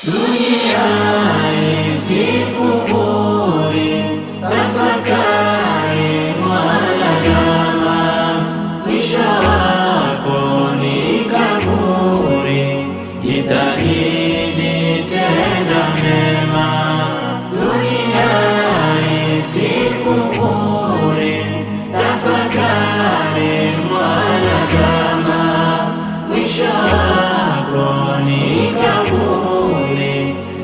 Dunia isikuburi, tafakari mwanadamu, mwisho wako ni kaburi. Jitahidi tenda mema. Dunia isikuburi, tafakari mwanadamu, mwisho wako ni kaburi.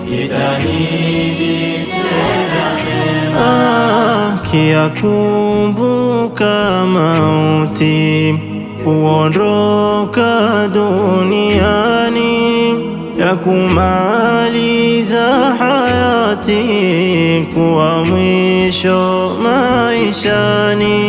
Jitahidi tenda mema. Kiyakumbuka mauti, kuondoka duniani, ya kumaliza hayati, kuwa mwisho maishani.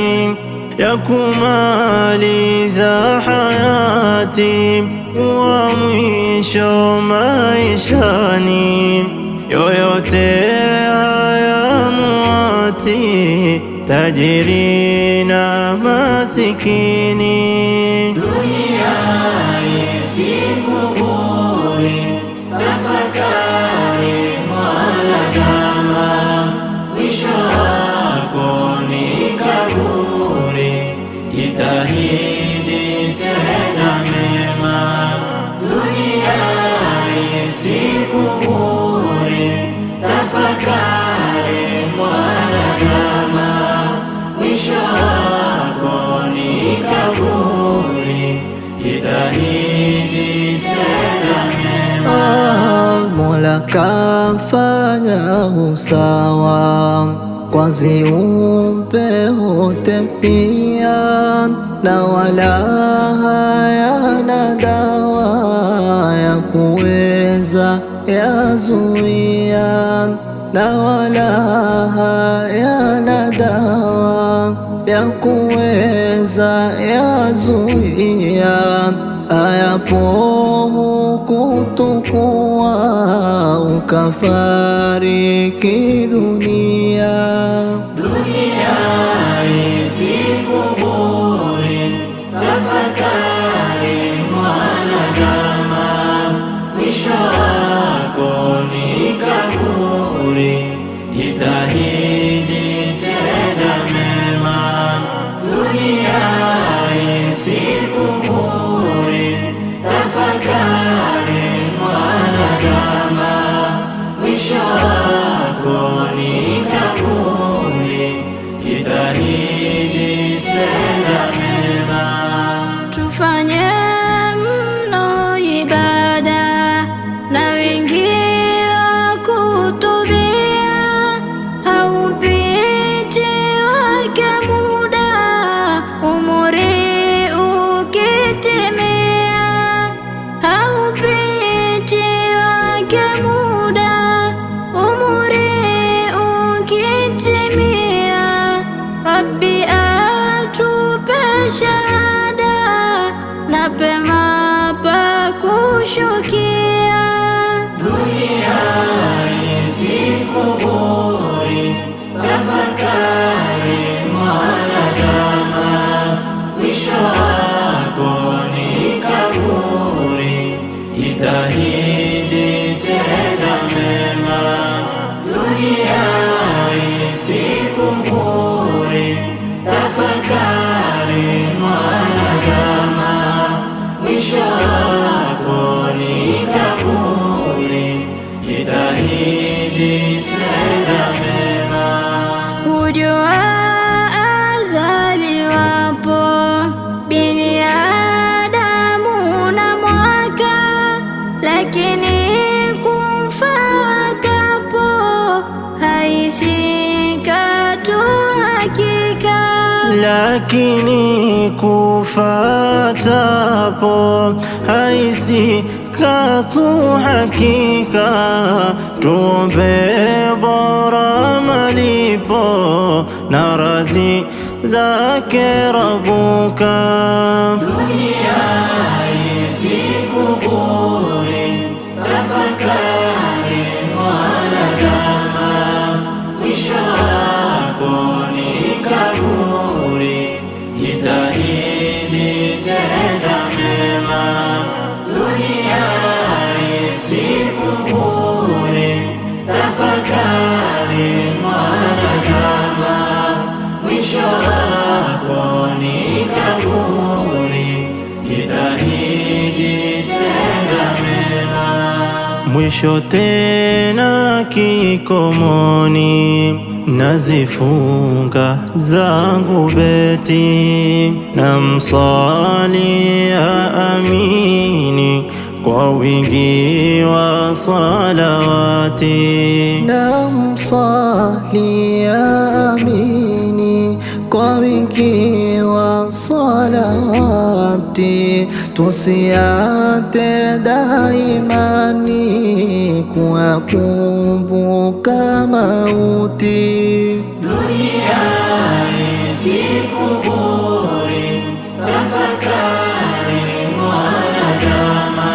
Ya kumaliza hayati, kuwa mwisho maishani. Yoyote haya muati, tajiri na masikini. Dunia isikuburi, tafakari mwanadamu, mwisho wako ni kaburi. Jitahidi tenda mema. Dunia isikuburi, tafakari mwanadamu, mwisho wako ni kaburi. Jitahidi tenda mema. Mola kafanya usawa, kwa ziumbe wote pia, na wala hayana dawa ya kuweza yazuia, na wala hayana dawa ya kuweza yazuia. Ayapo hukutukua, ukafariki dunia. Dunia isikuburi, tafakari mwanadamu, mwisho wako ni kaburi. Jitahidi tenda mema. Dunia isikuburi, tafakari mwanadamu, mwisho wako ni kaburi. Jitahidi tenda mema. Tufanye mno ibada, na wengi wakutubia, haupiti wake muda, umri ukitimia. Haupiti wake muda, umri ukitimia. Rabbi atupe shahada, na pema pa kushukia. Dunia isikuburi, tafakari mwanadamu, mwisho wako ni kaburi. Jitahidi tenda mema. Dunia isikuburi, tafakari mwanadamu, mwisho wako ni kaburi. Jitahidi tenda mema. Hujua azaliwapo binadamu na mwaka, lakini kumfatapo haishi katu hakika. Lakini kufatapo haisi katu hakika. Tuombe bora malipo, na razi zake Rabuka. Dunia isikuburi, tafakari mwanadamu, mwisho wako ni kaburi. Jitahidi tenda mema. Dunia isikuburi, mwisho tena kikomoni, nazifunga zangu beti, namsalia amini kwa wingi wa salawati, namsalia amini kwa wingi wa salawati, tusiate daimani kuyakumbuka mauti. Dunia si kuburi, tafakari mwanadamu,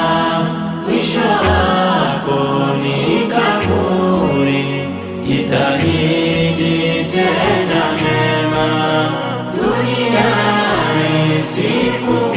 mwisho wako ni kaburi, jitahidi tena mema. Dunia si kuburi.